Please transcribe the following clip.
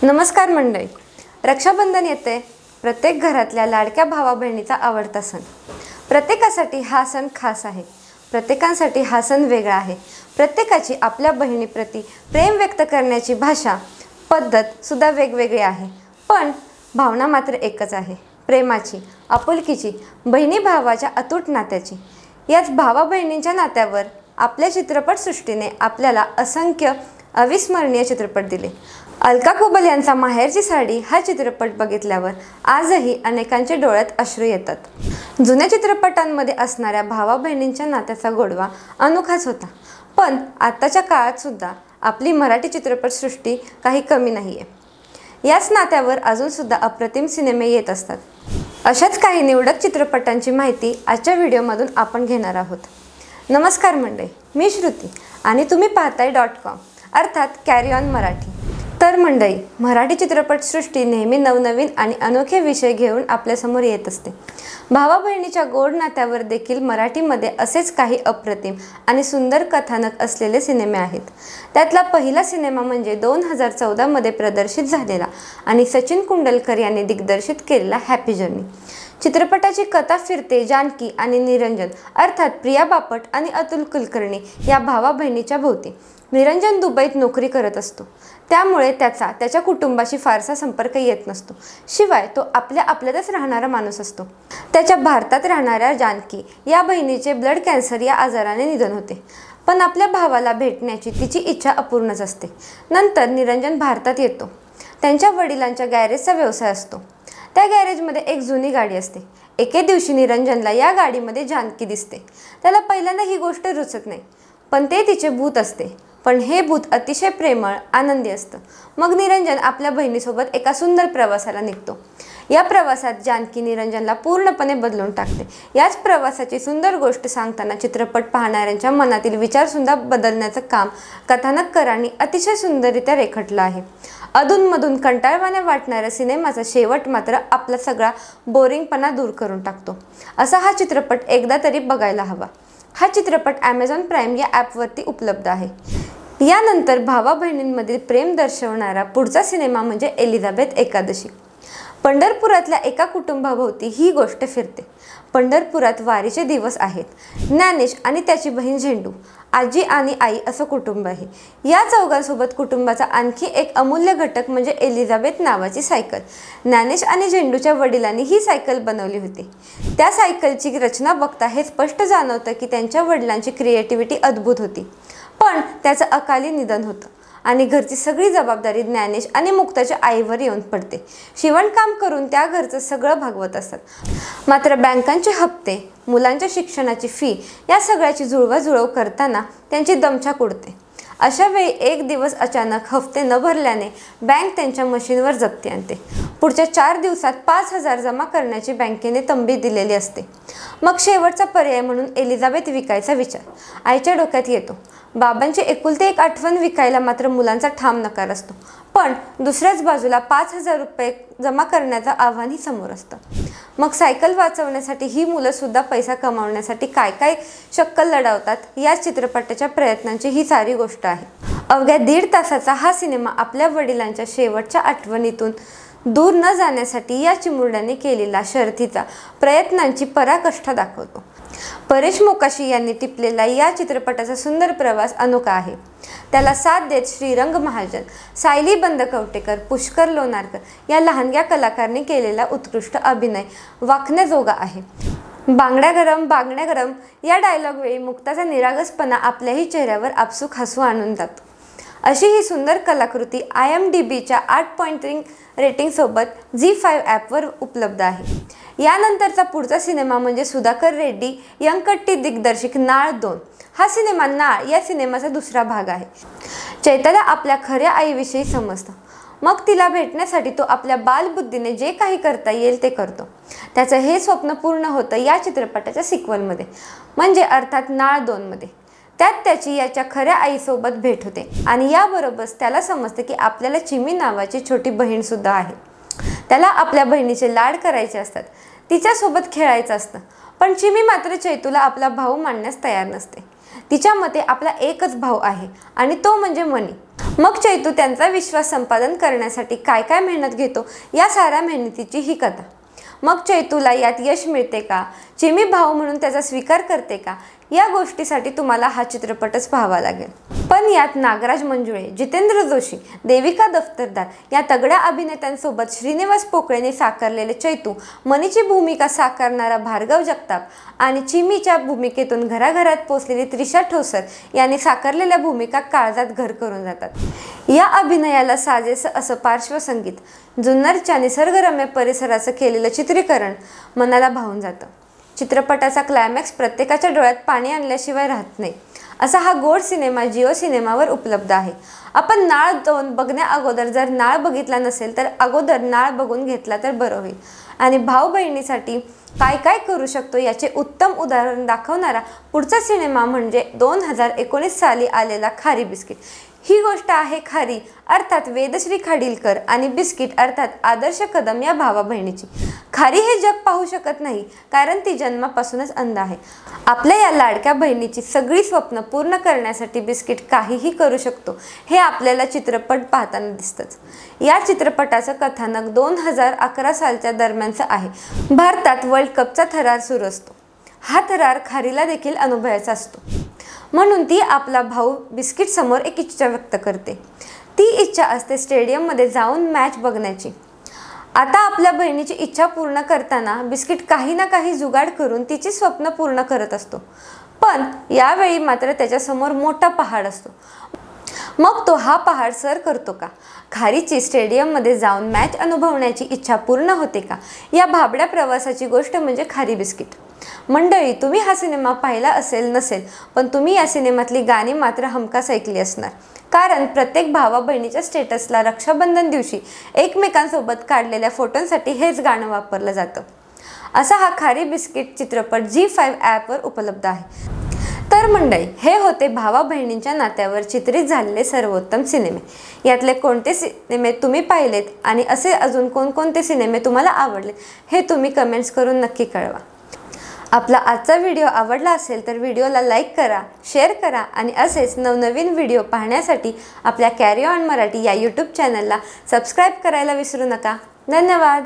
नमस्कार मंडळी, रक्षाबंधन येते. प्रत्येक घरातल्या लाडक्या भावा बहिणीचा आवडता सण. प्रत्येकासाठी हा सण खास आहे. प्रत्येकांसाठी हा सण वेगळा आहे. प्रत्येकाची आपल्या बहिणीप्रती प्रेम व्यक्त करण्याची भाषा, पद्धत सुद्धा वेगवेगळी आहे, पण भावना मात्र एकच आहे, प्रेमाची, आपुलकीची, बहिणी भावाच्या अतूट नात्याची. याच भावा बहिणींच्या नात्यावर आपल्या चित्रपटसृष्टीने आपल्याला असंख्य अविस्मरणीय चित्रपट दिले. अलका कुबल यांचा माहेरची साडी हा चित्रपट बघितल्यावर आजही अनेकांच्या डोळ्यात अश्रू येतात. जुन्या चित्रपटांमध्ये असणाऱ्या भावा बहिणींच्या नात्याचा गोडवा अनोखाच होता, पण आत्ताच्या काळात सुद्धा आपली मराठी चित्रपटसृष्टी काही कमी नाही आहे. याच नात्यावर अजूनसुद्धा अप्रतिम सिनेमे येत असतात. अशाच काही निवडक चित्रपटांची माहिती आजच्या व्हिडिओमधून आपण घेणार आहोत. नमस्कार मंडळी, मी श्रुती आणि तुम्ही पाहताय .com अर्थात कॅरी ऑन मराठी. तर मंडळी, मराठी चित्रपटसृष्टी नेहमी नवनवीन आणि अनोखे विषय घेऊन आपल्यासमोर येत असते. भावा बहिणीच्या गोड नात्यावर देखील मराठीमध्ये असेच काही अप्रतिम आणि सुंदर कथानक असलेले सिनेमे आहेत. त्यातला पहिला सिनेमा म्हणजे 2014 मध्ये प्रदर्शित झालेला आणि सचिन कुंडलकर यांनी दिग्दर्शित केलेला हॅपी जर्नी. चित्रपटाची कथा फिरते जानकी आणि निरंजन अर्थात प्रिया बापट आणि अतुल कुलकर्णी या भावा बहिणीच्या भोवती. निरंजन दुबईत नोकरी करत असतो, त्यामुळे त्याच्या कुटुंबाशी फारसा संपर्क येत नसतो. शिवाय तो आपल्यातच राहणारा माणूस असतो. त्याच्या भारतात राहणाऱ्या जानकी या बहिणीचे ब्लड कॅन्सर या आजाराने निधन होते, पण आपल्या भावाला भेटण्याची तिची इच्छा अपूर्णच असते. नंतर निरंजन भारतात येतो. त्यांच्या वडिलांच्या गॅरेजचा व्यवसाय असतो. त्या गॅरेजमध्ये एक जुनी गाडी असते. एके दिवशी निरंजनला या गाडीमध्ये जानकी दिसते. त्याला पहिल्यांदा ही गोष्ट रुचत नाही, पण ते तिचे भूत असते. पण हे भूत अतिशय प्रेमळ, आनंदी असतं. मग निरंजन आपल्या बहिणीसोबत एका सुंदर प्रवासाला निघतो. या प्रवासात जानकी निरंजनला पूर्णपणे बदलून टाकते. याच प्रवासाची सुंदर गोष्ट सांगताना चित्रपट पाहणाऱ्यांच्या मनातील विचारसुद्धा बदलण्याचं काम कथानककारांनी अतिशय सुंदररित्या रेखाटलं आहे. अधूनमधून कंटाळवाण्या वाटणाऱ्या सिनेमाचा शेवट मात्र आपला सगळा बोरिंगपणा दूर करून टाकतो. असा हा चित्रपट एकदा तरी बघायला हवा. हा चित्रपट ॲमेझॉन प्राईम या ॲपवरती उपलब्ध आहे. यानंतर भावा बहिणींमधील प्रेम दर्शवणारा पुढचा सिनेमा म्हणजे एलिझाबेथ एकादशी. पंढरपुरातल्या एका कुटुंबाभोवती ही गोष्ट फिरते. पंढरपुरात वारीचे दिवस आहेत. ज्ञानेश आणि त्याची बहीण झेंडू, आजी आणि आई असं कुटुंब आहे. या चौघांसोबत कुटुंबाचा आणखी एक अमूल्य घटक म्हणजे एलिझाबेथ नावाची सायकल. ज्ञानेश आणि झेंडूच्या वडिलांनी ही सायकल बनवली होती. त्या सायकलची रचना बघता हे स्पष्ट जाणवतं की त्यांच्या वडिलांची क्रिएटिव्हिटी अद्भुत होती. पण त्याचं अकाली निधन होतं आणि घरची सगळी जबाबदारी ज्ञानेश आणि मुक्ताच्या आईवर येऊन पडते. शिवणकाम करून त्या घरचं सगळं भागवत असतात. मात्र बँकांचे हप्ते, मुलांच्या शिक्षणाची फी या सगळ्याची जुळवाजुळव करताना त्यांची दमछाक उडते. अशा वेळी एक दिवस अचानक हप्ते न भरल्याने बँक त्यांच्या मशीनवर जप्ती आणते. पुढच्या 4 दिवसात 5,000 जमा करण्याची बँकेने तंबी दिलेली असते. मग शेवटचा पर्याय म्हणून एलिझाबेथ विकायचा विचार आईच्या डोक्यात येतो. बाबांची एकुलती एक आठवण विकायला मात्र मुलांचा ठाम नकार असतो. पण दुसऱ्याच बाजूला 5,000 रुपये जमा करण्याचं आव्हानही समोर असतं. मग सायकल वाचवण्यासाठी ही मुलंसुद्धा पैसा कमावण्यासाठी काय काय शक्कल लढवतात. या चित्रपटाच्या प्रयत्नांची ही सारी गोष्ट आहे. अवघ्या 1.5 तासाचा हा सिनेमा आपल्या वडिलांच्या शेवटच्या आठवणीतून दूर न जाण्यासाठी या चिमुरड्यांनी केलेला शर्थीचा प्रयत्नांची पराकाष्ठा दाखवतो. परेश मोकाशी यांनी टिपलेला या चित्रपटाचा सुंदर प्रवास अनोखा आहे. त्याला साथ देत श्रीरंग महाजन, सायली बंदकवटेकर, पुष्कर लोणारकर या लहानग्या कलाकारांनी केलेला उत्कृष्ट अभिनय वाखण्याजोगा आहे. बांगड्या गरम या डायलॉग वेळी मुक्ताचा निरागसपणा आपल्याही चेहऱ्यावर आपसूक हसू आणून जातो. अशी ही सुंदर कलाकृती IMDbच्या 8.3 रेटिंगसोबत झी5 ॲपवर उपलब्ध आहे. यानंतरचा पुढचा सिनेमा म्हणजे सुधाकर रेड्डी यंकट्टी दिग्दर्शित नाळ 2. हा सिनेमा नाळ या सिनेमाचा दुसरा भाग आहे. चैताला आपल्या खऱ्या आईविषयी समजतं. मग तिला भेटण्यासाठी तो आपल्या बालबुद्धीने जे काही करता येईल ते करतो. त्याचं हे स्वप्न पूर्ण होतं या चित्रपटाच्या सिक्वलमध्ये म्हणजे अर्थात नाळ 2 मध्ये. त्यात त्याची याच्या खऱ्या आईसोबत भेट होते आणि याबरोबरच त्याला समजतं की आपल्याला चिमी नावाची छोटी बहीणसुद्धा आहे. त्याला आपल्या बहिणीचे लाड करायचे असतात, तिच्यासोबत खेळायचं असतं. पण चिमी मात्र चैतूला आपला भाऊ मानण्यास तयार नसते. तिच्या मते आपला एकच भाऊ आहे आणि तो म्हणजे मनी. मग चैतू त्यांचा विश्वास संपादन करण्यासाठी काय काय मेहनत घेतो या साऱ्या मेहनतीची ही कथा. मग चैतूला यात यश मिळते का, चिमी भाऊ म्हणून त्याचा स्वीकार करते का, या गोष्टीसाठी तुम्हाला हा चित्रपटच पाहावा लागेल. पण यात नागराज मंजुळे, जितेंद्र जोशी, देविका दफ्तरदार या तगड्या अभिनेत्यांसोबत श्रीनिवास पोकळेने साकारलेले चैतू, मनीची भूमिका साकारणारा भार्गव जगताप आणि चिमीच्या भूमिकेतून घराघरात पोचलेली त्रिशा ठोसर यांनी साकारलेल्या भूमिका काळजात घर करून जातात. या अभिनयाला साजेसं असं पार्श्वसंगीत, जुन्नरच्या निसर्गरम्य परिसराचं केलेलं चित्रीकरण मनाला भावून जातं. चित्रपटाचा क्लायमॅक्स प्रत्येकाच्या डोळ्यात पाणी आणल्याशिवाय राहत नाही असा हा गोड सिनेमा जिओ सिनेमावर उपलब्ध आहे. आपण नाळ 2 बघण्या अगोदर जर नाळ बघितला नसेल तर अगोदर नाळ बघून घेतला तर बरं होईल. आणि भाऊ बहिणीसाठी काय काय करू शकतो याचे उत्तम उदाहरण दाखवणारा पुढचा सिनेमा म्हणजे 2019 साली आलेला खारी बिस्किट. ही गोष्ट आहे खारी अर्थात वेदश्री खाडीलकर आणि बिस्किट अर्थात आदर्श कदम या भावा बहिणीची. खारी हे जग पाहू शकत नाही कारण ती जन्मापासूनच अंध आहे. आपल्या या लाडक्या बहिणीची सगळी स्वप्न पूर्ण करण्यासाठी बिस्किट काहीही करू शकतो हे आपल्याला चित्रपट पाहताना दिसतंच. या चित्रपटाचं कथानक 2011 सालच्या दरम्यानचं आहे. भारतात वर्ल्ड कपचा थरार सुरू असतो. हा थरार खारीला देखील अनुभवायचा असतो. म्हणून ती आपला भाऊ बिस्किट समोर एक इच्छा व्यक्त करते. ती इच्छा असते स्टेडियममध्ये जाऊन मॅच बघण्याची. आता आपल्या बहिणीची इच्छा पूर्ण करताना बिस्किट काही ना काही जुगाड करून तिची स्वप्न पूर्ण करत असतो. पण यावेळी मात्र त्याच्यासमोर मोठा पहाड असतो. मग तो हा पहाड सर करतो का? खारीची स्टेडियममध्ये जाऊन मॅच अनुभवण्याची इच्छा पूर्ण होते का? या भाबड्या प्रवासाची गोष्ट म्हणजे खारी बिस्किट. मंडळी, तुम्ही हा सिनेमा पाहिला असेल नसेल पण तुम्ही या सिनेमातली गाणी मात्र हमखास ऐकली असणार. कारण प्रत्येक भावा बहिणीच्या स्टेटसला रक्षाबंधन दिवशी एकमेकांसोबत काढलेल्या फोटोंसाठी हेच गाणं वापरलं जातं. असा हा खारी बिस्किट चित्रपट G5 ॲपवर उपलब्ध आहे. तर मंडळी, हे होते भावा बहिणींच्या नात्यावर चित्रित झालेले सर्वोत्तम सिनेमे. यातले कोणते सिनेमे तुम्ही पाहिलेत आणि असे अजून कोणकोणते सिनेमे तुम्हाला आवडले हे तुम्ही कमेंट्स करून नक्की कळवा. आपला आजचा व्हिडिओ आवडला असेल तर व्हिडिओला लाईक करा, शेअर करा आणि असेच नवनवीन व्हिडिओ पाहण्यासाठी आपल्या कॅरी ऑन मराठी या यूट्यूब चॅनलला सबस्क्राईब करायला विसरू नका. धन्यवाद.